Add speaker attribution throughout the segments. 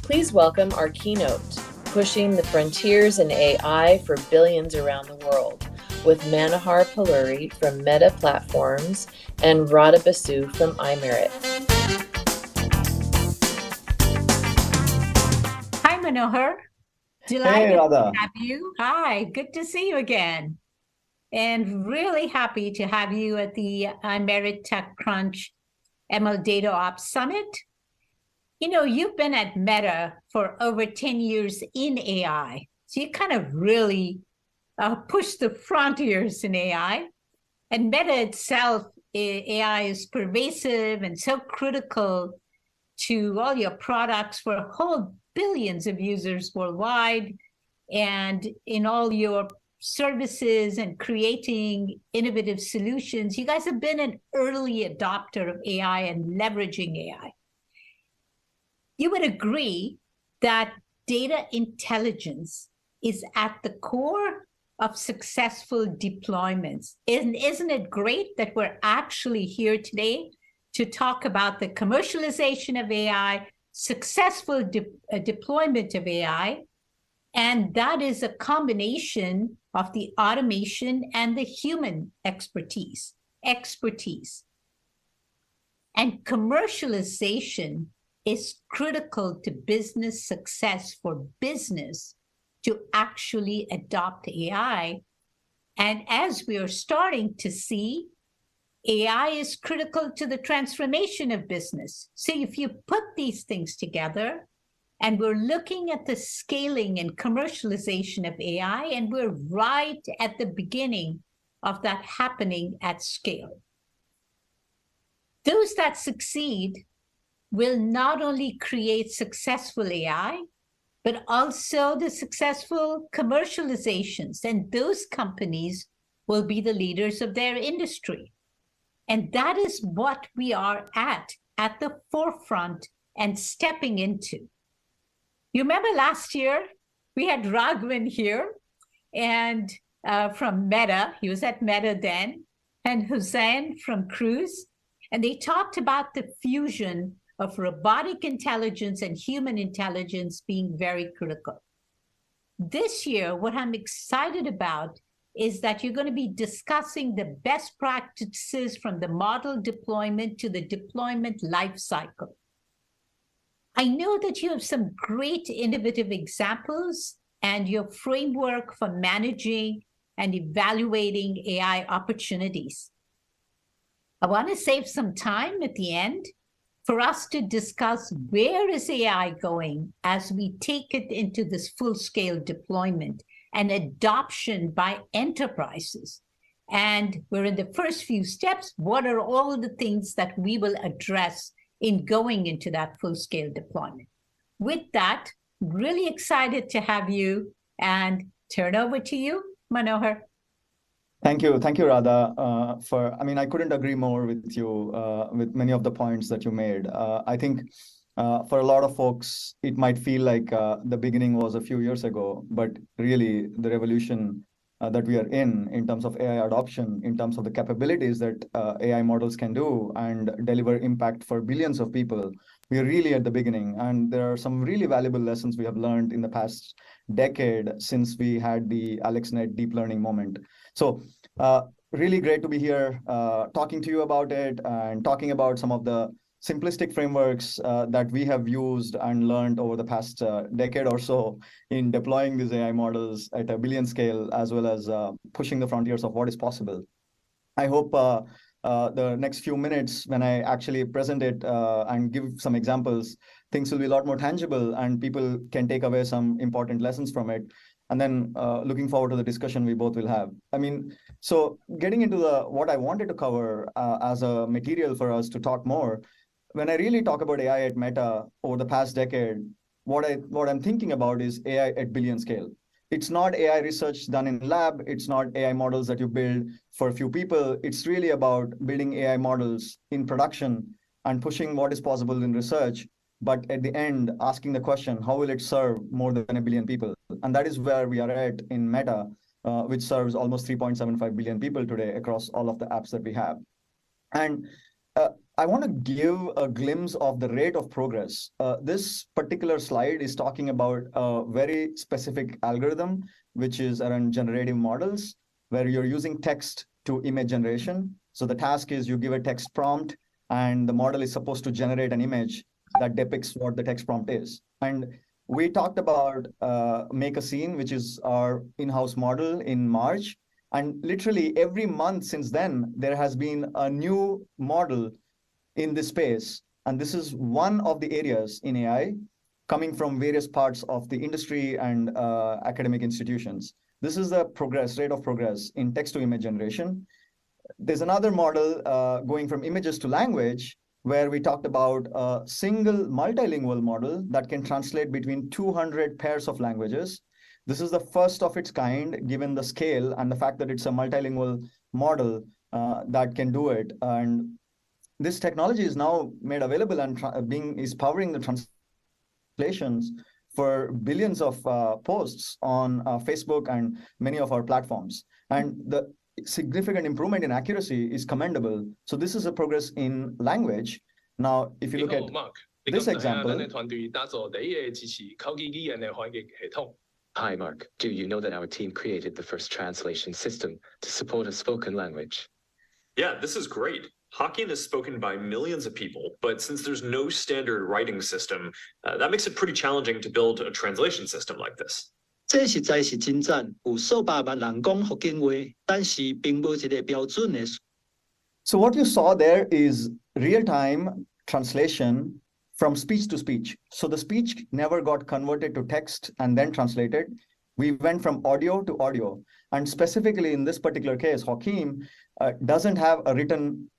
Speaker 1: Please welcome our keynote, Pushing the Frontiers in AI for Billions Around the World, with Manohar Paluri from Meta Platforms and Radha Basu from iMerit.
Speaker 2: Hi, Manohar. Delighted to have you. Hi, good to see you again. And really happy to have you at the iMerit TechCrunch ML DataOps Summit. You know, you've been at Meta for over 10 years in AI. So you kind of really pushed the frontiers in AI. And Meta itself, AI is pervasive and so critical to all your products for whole billions of users worldwide, and in all your services and creating innovative solutions. You guys have been an early adopter of AI and leveraging AI. You would agree that data intelligence is at the core of successful deployments. Isn't it great that we're actually here today to talk about the commercialization of AI, successful deployment of AI, and that is a combination of the automation and the human expertise. And commercialization is critical to business success for business to actually adopt AI. And as we are starting to see, AI is critical to the transformation of business. So if you put these things together, and we're looking at the scaling and commercialization of AI, and we're right at the beginning of that happening at scale. Those that succeed will not only create successful AI, but also the successful commercializations, and those companies will be the leaders of their industry. And that is what we are at the forefront and stepping into. You remember last year, we had Raghavan here, and from Meta, he was at Meta then, and Hussein from Cruise, and they talked about the fusion of robotic intelligence and human intelligence being very critical. This year, what I'm excited about is that you're going to be discussing the best practices from the model deployment to the deployment lifecycle. I know that you have some great innovative examples and your framework for managing and evaluating AI opportunities. I want to save some time at the end for us to discuss where is AI going as we take it into this full-scale deployment and adoption by enterprises. And we're in the first few steps. What are all the things that we will address in going into that full-scale deployment? With that, really excited to have you, and turn over to you, Manohar.
Speaker 3: Thank you, Radha. I couldn't agree more with you with many of the points that you made. I think for a lot of folks, it might feel like the beginning was a few years ago, but really the revolution that we are in terms of AI adoption, in terms of the capabilities that AI models can do and deliver impact for billions of people, we are really at the beginning. And there are some really valuable lessons we have learned in the past decade since we had the AlexNet deep learning moment. So really great to be here talking to you about it and talking about some of the simplistic frameworks that we have used and learned over the past decade or so in deploying these AI models at a billion scale, as well as pushing the frontiers of what is possible. I hope the next few minutes, when I actually present it and give some examples, things will be a lot more tangible and people can take away some important lessons from it. And then looking forward to the discussion we both will have. So getting into what I wanted to cover as a material for us to talk more, when I really talk about AI at Meta over the past decade, what I'm thinking about is AI at billion scale. It's not AI research done in lab. It's not AI models that you build for a few people. It's really about building AI models in production and pushing what is possible in research, but at the end, asking the question, how will it serve more than a billion people? And that is where we are at in Meta, which serves almost 3.75 billion people today across all of the apps that we have. And I want to give a glimpse of the rate of progress. This particular slide is talking about a very specific algorithm, which is around generative models, where you're using text to image generation. So the task is you give a text prompt, and the model is supposed to generate an image that depicts what the text prompt is. And we talked about Make a Scene, which is our in-house model, in March. And literally every month since then, there has been a new model in this space. And this is one of the areas in AI coming from various parts of the industry and academic institutions. This is the rate of progress in text-to-image generation. There's another model going from images to language, where we talked about a single multilingual model that can translate between 200 pairs of languages. This is the first of its kind, given the scale and the fact that it's a multilingual model that can do it. And this technology is now made available and is powering the translations for billions of posts on Facebook and many of our platforms. And the significant improvement in accuracy is commendable. So this is a progress in language. Now, if you look at this example.
Speaker 4: Hi, Mark. Do you know that our team created the first translation system to support a spoken language?
Speaker 5: Yeah, this is great. Hokkien is spoken by millions of people, but since there's no standard writing system, that makes it pretty challenging to build a translation system like this.
Speaker 6: 这实在是真赞，有数百万人讲福建话，但是并无一个标准的。
Speaker 3: So what you saw there is real-time translation from speech to speech. So the speech never got converted to text and then translated. We went from audio to audio. And specifically in this particular case, Hakeem doesn't have a written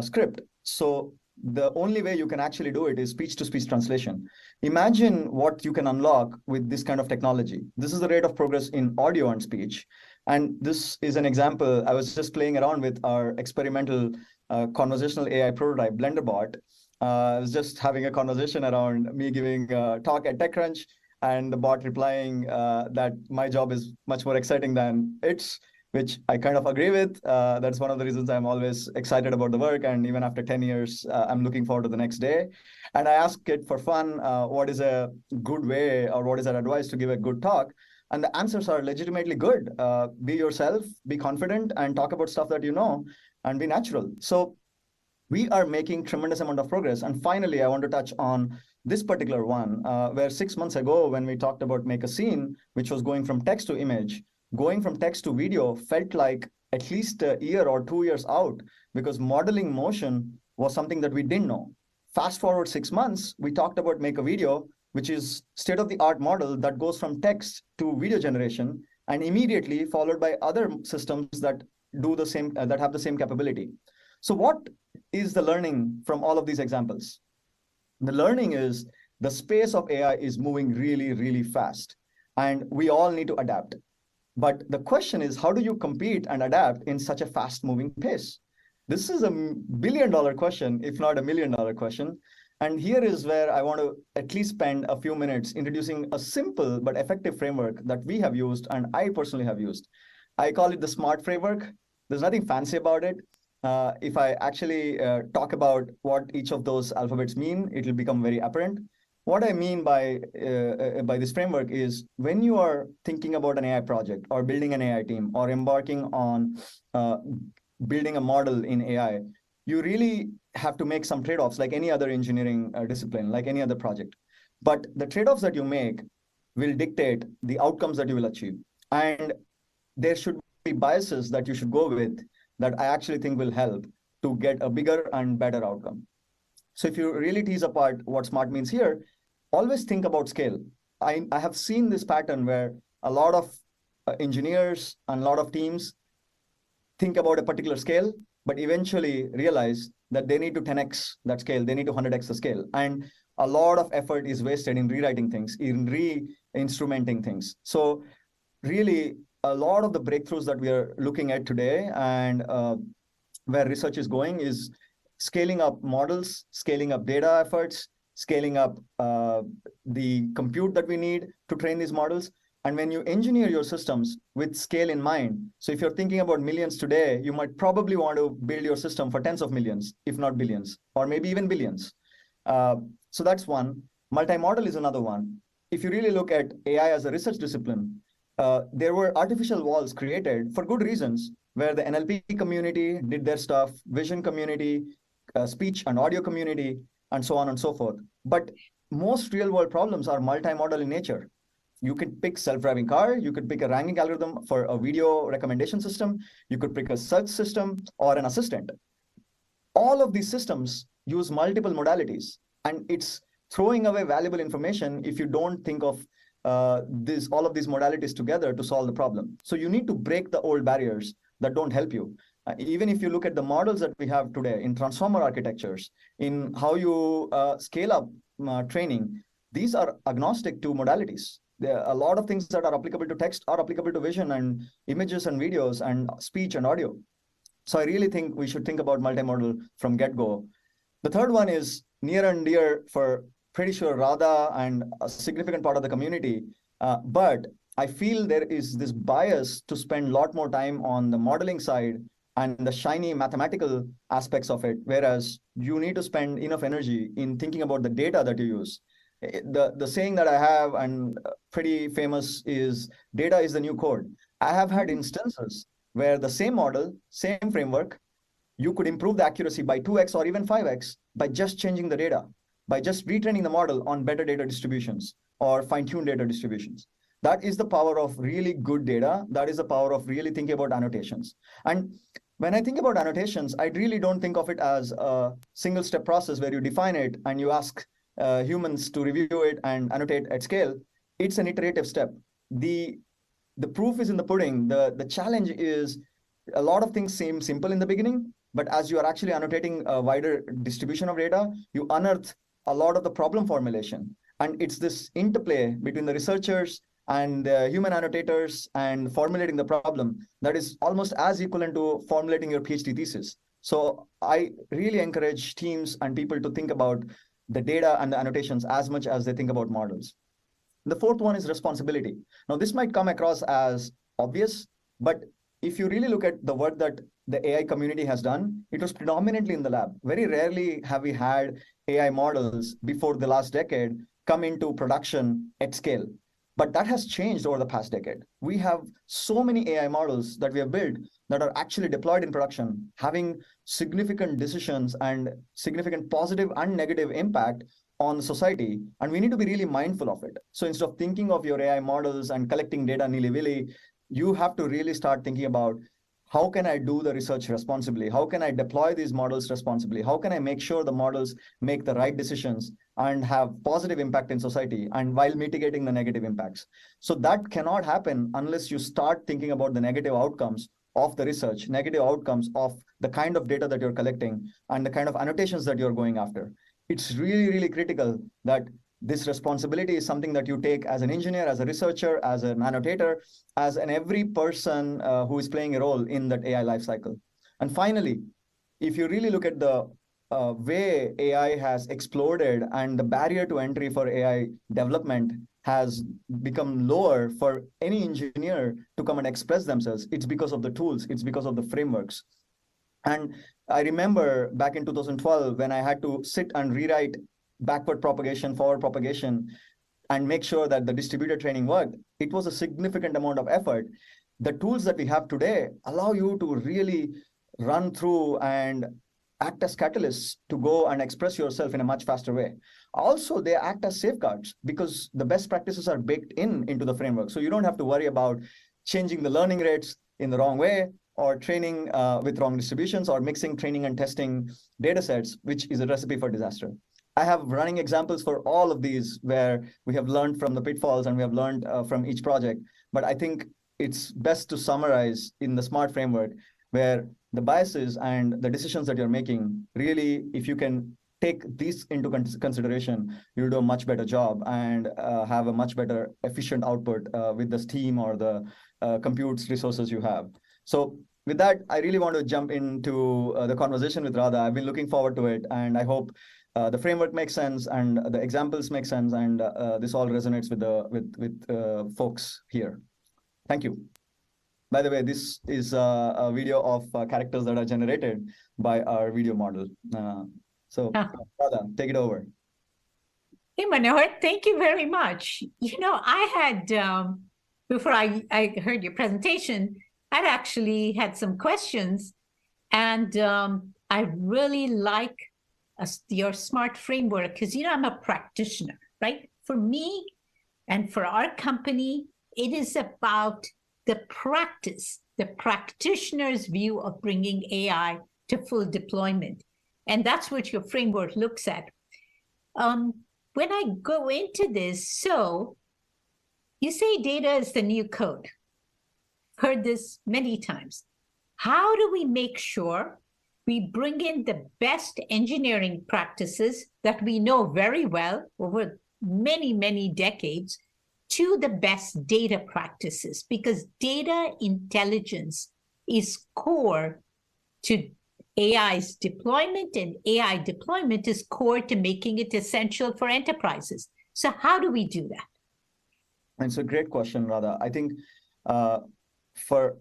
Speaker 3: script. So the only way you can actually do it is speech-to-speech translation. Imagine what you can unlock with this kind of technology. This is the rate of progress in audio and speech. And this is an example. I was just playing around with our experimental conversational AI prototype, BlenderBot. I was just having a conversation around me giving a talk at TechCrunch, and the bot replying that my job is much more exciting than its, which I kind of agree with. That's one of the reasons I'm always excited about the work. And even after 10 years, I'm looking forward to the next day. And I asked it for fun, what is a good way, or what is an advice to give a good talk? And the answers are legitimately good. Be yourself, be confident, and talk about stuff that you know, and be natural. So we are making tremendous amount of progress. And finally, I want to touch on this particular one, where 6 months ago, when we talked about Make a Scene, which was going from text to image, going from text to video felt like at least a year or 2 years out, because modeling motion was something that we didn't know. Fast forward 6 months, we talked about Make a Video, which is state-of-the-art model that goes from text to video generation, and immediately followed by other systems that do the same, that have the same capability. So what is the learning from all of these examples? The learning is the space of AI is moving really, really fast, and we all need to adapt. But the question is, how do you compete and adapt in such a fast-moving pace? This is a billion-dollar question, if not $1 million question. And here is where I want to at least spend a few minutes introducing a simple but effective framework that we have used, and I personally have used. I call it the SMART framework. There's nothing fancy about it. If I actually talk about what each of those alphabets mean, it will become very apparent. What I mean by this framework is, when you are thinking about an AI project, or building an AI team, or embarking on building a model in AI, you really have to make some trade-offs, like any other engineering discipline, like any other project. But the trade-offs that you make will dictate the outcomes that you will achieve. And there should be biases that you should go with that I actually think will help to get a bigger and better outcome. So if you really tease apart what SMART means here, always think about scale. I have seen this pattern where a lot of engineers and a lot of teams think about a particular scale, but eventually realize that they need to 10x that scale, they need to 100x the scale. And a lot of effort is wasted in rewriting things, in re-instrumenting things. So really, a lot of the breakthroughs that we are looking at today, and where research is going, is scaling up models, scaling up data efforts, scaling up the compute that we need to train these models, And when you engineer your systems with scale in mind, so if you're thinking about millions today, you might probably want to build your system for tens of millions, if not billions, or maybe even billions. So that's one. Multi-modal is another one. If you really look at AI as a research discipline, there were artificial walls created for good reasons, where the NLP community did their stuff, vision community, speech and audio community, and so on and so forth. But most real-world problems are multi-modal in nature. You could pick self-driving car, you could pick a ranking algorithm for a video recommendation system, you could pick a search system or an assistant. All of these systems use multiple modalities, and it's throwing away valuable information if you don't think of all of these modalities together to solve the problem. So you need to break the old barriers that don't help you. Even if you look at the models that we have today in transformer architectures, in how you scale up training, these are agnostic to modalities. There are a lot of things that are applicable to text are applicable to vision and images and videos and speech and audio. So I really think we should think about multimodal from get-go. The third one is near and dear for pretty sure Radha and a significant part of the community. But I feel there is this bias to spend a lot more time on the modeling side and the shiny mathematical aspects of it, whereas you need to spend enough energy in thinking about the data that you use. The saying that I have, and pretty famous, is data is the new code. I have had instances where the same model, same framework, you could improve the accuracy by 2x or even 5x by just changing the data, by just retraining the model on better data distributions or fine-tuned data distributions. That is the power of really good data. That is the power of really thinking about annotations. And when I think about annotations, I really don't think of it as a single-step process where you define it and you ask humans to review it and annotate at scale. It's an iterative step. The proof is in the pudding. The challenge is a lot of things seem simple in the beginning, but as you are actually annotating a wider distribution of data, you unearth a lot of the problem formulation. And it's this interplay between the researchers and human annotators and formulating the problem that is almost as equivalent to formulating your PhD thesis. So I really encourage teams and people to think about the data and the annotations as much as they think about models. The fourth one is responsibility. Now, this might come across as obvious, but if you really look at the work that the AI community has done, it was predominantly in the lab. Very rarely have we had AI models before the last decade come into production at scale. But that has changed over the past decade. We have so many AI models that we have built that are actually deployed in production, having significant decisions and significant positive and negative impact on society. And we need to be really mindful of it. So instead of thinking of your AI models and collecting data nilly-willy, you have to really start thinking about, how can I do the research responsibly? How can I deploy these models responsibly? How can I make sure the models make the right decisions and have positive impact in society, and while mitigating the negative impacts? So that cannot happen unless you start thinking about the negative outcomes of the research, negative outcomes of the kind of data that you're collecting and the kind of annotations that you're going after. It's really, really critical that this responsibility is something that you take as an engineer, as a researcher, as an annotator, as every person who is playing a role in that AI lifecycle. And finally, if you really look at the way AI has exploded and the barrier to entry for AI development has become lower for any engineer to come and express themselves, it's because of the tools, it's because of the frameworks. And I remember back in 2012, when I had to sit and rewrite backward propagation, forward propagation, and make sure that the distributed training worked, it was a significant amount of effort. The tools that we have today allow you to really run through and act as catalysts to go and express yourself in a much faster way. Also, they act as safeguards because the best practices are baked into the framework. So you don't have to worry about changing the learning rates in the wrong way, or training with wrong distributions, or mixing training and testing data sets, which is a recipe for disaster. I have running examples for all of these where we have learned from the pitfalls and we have learned from each project. But I think it's best to summarize in the SMART framework, where the biases and the decisions that you're making, really, if you can take these into consideration, you'll do a much better job and have a much better efficient output with this team or the compute resources you have. So with that, I really want to jump into the conversation with Radha. I've been looking forward to it, and I hope the framework makes sense and the examples make sense, and this all resonates with folks here. Thank you. By the way, this is a video of characters that are generated by our video model. Radha, take it over.
Speaker 2: Hey, Manohar, thank you very much. You know, I had, before I heard your presentation, I'd actually had some questions, and I really like your SMART framework because, you know, I'm a practitioner, right? For me and for our company, it is about the practice, the practitioner's view of bringing AI to full deployment. And that's what your framework looks at. When I go into this, so you say data is the new code. Heard this many times. How do we make sure we bring in the best engineering practices that we know very well over many, many decades to the best data practices? Because data intelligence is core to AI's deployment, and AI deployment is core to making it essential for enterprises. So how do we do that?
Speaker 3: It's a great question, Radha. I think for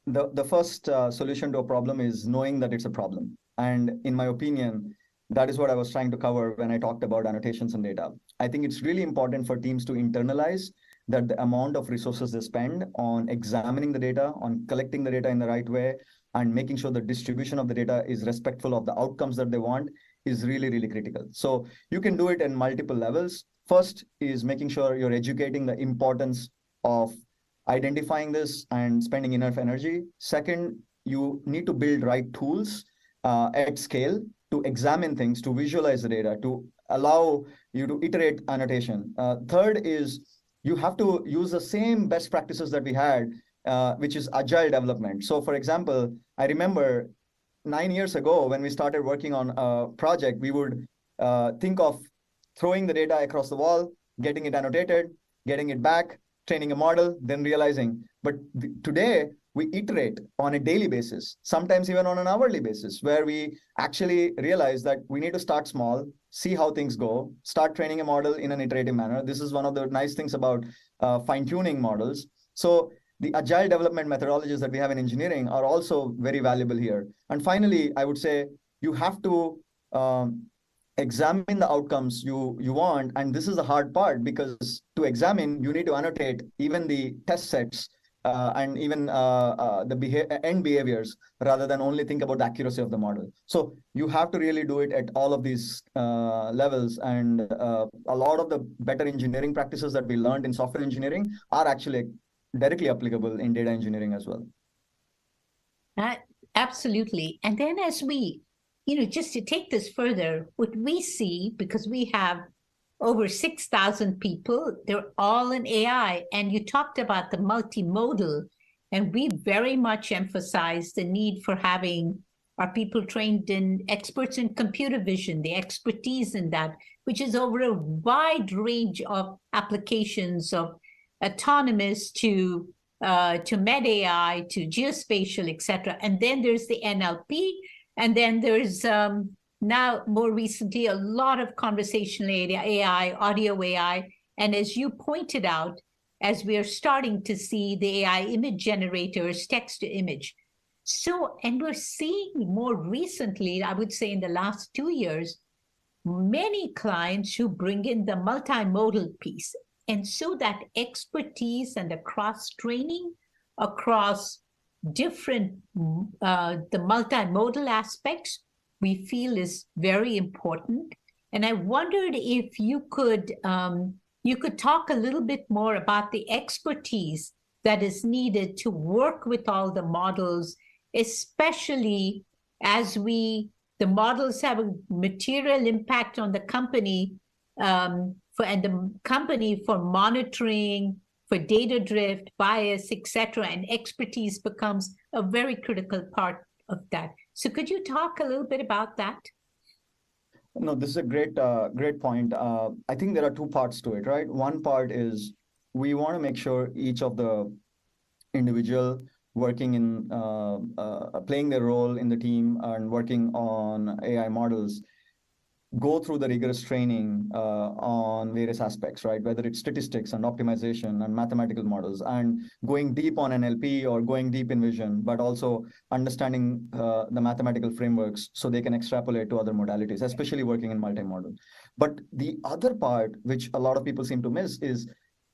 Speaker 3: the first solution to a problem is knowing that it's a problem. And in my opinion, that is what I was trying to cover when I talked about annotations and data. I think it's really important for teams to internalize that the amount of resources they spend on examining the data, on collecting the data in the right way, and making sure the distribution of the data is respectful of the outcomes that they want is really, really critical. So you can do it in multiple levels. First is making sure you're educating the importance of identifying this and spending enough energy. Second, you need to build right tools at scale to examine things, to visualize the data, to allow you to iterate annotation. Third is you have to use the same best practices that we had, which is agile development. So for example, I remember 9 years ago when we started working on a project, we would think of throwing the data across the wall, getting it annotated, getting it back, training a model, then realizing. But today, we iterate on a daily basis, sometimes even on an hourly basis, where we actually realize that we need to start small, see how things go, start training a model in an iterative manner. This is one of the nice things about fine-tuning models. So the agile development methodologies that we have in engineering are also very valuable here. And finally, I would say you have to examine the outcomes you want. And this is the hard part, because to examine, you need to annotate even the test sets and even the end behaviors, rather than only think about the accuracy of the model. So you have to really do it at all of these levels. And a lot of the better engineering practices that we learned in software engineering are actually directly applicable in data engineering as well.
Speaker 2: Absolutely. And then as we, just to take this further, what we see, because we have over 6,000 people, they're all in AI. And you talked about the multimodal, and we very much emphasize the need for having our people trained in experts in computer vision, the expertise in that, which is over a wide range of applications, of autonomous to med AI, to geospatial, etc. And then there's the NLP, and then there's now more recently a lot of conversational AI, audio AI, and as you pointed out, as we are starting to see the AI image generators, text to image. So, and we're seeing more recently, I would say in the last 2 years, many clients who bring in the multimodal piece. And so that expertise and the cross-training across different, the multimodal aspects, we feel is very important. And I wondered if you could talk a little bit more about the expertise that is needed to work with all the models, especially as the models have a material impact on the company, for monitoring, for data drift, bias, etc., and expertise becomes a very critical part of that. So could you talk a little bit about that?
Speaker 3: No, this is a great point. I think there are two parts to it, right? One part is we want to make sure each of the individual working in playing their role in the team and working on AI models go through the rigorous training on various aspects, right? Whether it's statistics and optimization and mathematical models, and going deep on NLP or going deep in vision, but also understanding the mathematical frameworks so they can extrapolate to other modalities, especially working in multi-modal. But the other part, which a lot of people seem to miss, is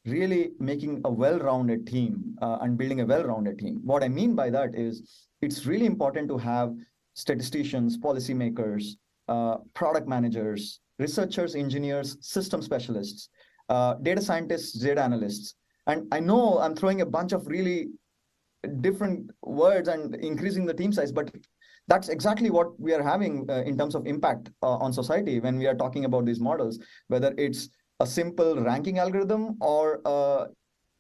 Speaker 3: really making a well-rounded team and building a well-rounded team. What I mean by that is it's really important to have statisticians, policymakers, product managers, researchers, engineers, system specialists, data scientists, data analysts. And I know I'm throwing a bunch of really different words and increasing the team size, but that's exactly what we are having in terms of impact on society when we are talking about these models, whether it's a simple ranking algorithm or a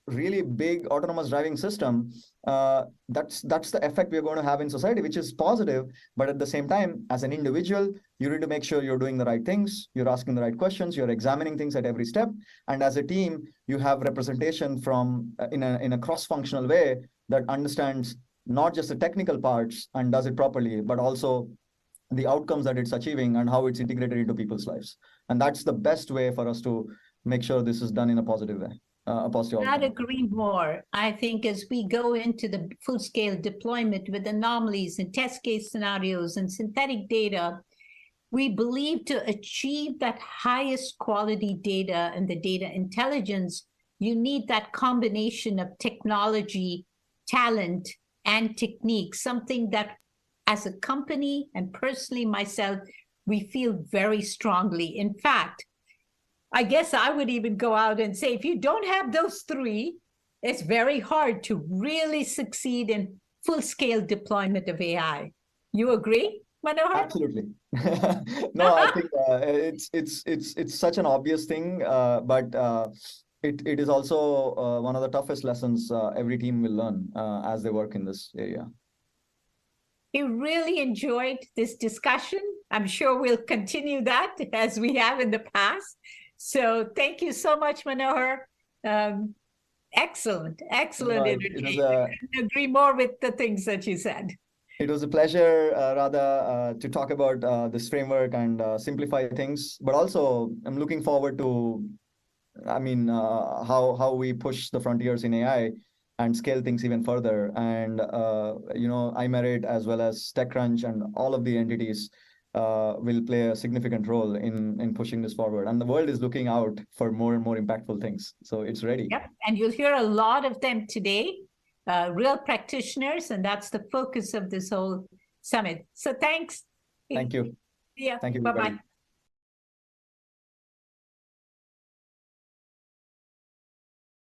Speaker 3: really big autonomous driving system. That's the effect we're going to have in society, which is positive. But at the same time, as an individual, you need to make sure you're doing the right things, you're asking the right questions, you're examining things at every step. And as a team, you have representation from in a cross-functional way that understands not just the technical parts and does it properly, but also the outcomes that it's achieving and how it's integrated into people's lives. And that's the best way for us to make sure this is done in a positive way. A positive outcome.
Speaker 2: I'd agree more. I think as we go into the full-scale deployment with anomalies and test case scenarios and synthetic data, we believe to achieve that highest quality data and the data intelligence, you need that combination of technology, talent, and technique, something that as a company and personally myself, we feel very strongly. In fact, I guess I would even go out and say, if you don't have those three, it's very hard to really succeed in full-scale deployment of AI. You agree, Manohar?
Speaker 3: Absolutely. No, I think it's such an obvious thing, but it is also one of the toughest lessons every team will learn as they work in this area.
Speaker 2: We really enjoyed this discussion. I'm sure we'll continue that as we have in the past. So thank you so much, Manohar. Excellent energy. I agree more with the things that you said.
Speaker 3: It was a pleasure, Radha, to talk about this framework and simplify things. But also, I'm looking forward to, how we push the frontiers in AI and scale things even further. And iMerit as well as TechCrunch and all of the entities will play a significant role in pushing this forward. And the world is looking out for more and more impactful things. So it's ready.
Speaker 2: Yep. And you'll hear a lot of them today, real practitioners, and that's the focus of this whole summit. So thanks.
Speaker 3: Thank you.
Speaker 2: Yeah.
Speaker 3: Thank you.
Speaker 2: Bye-bye.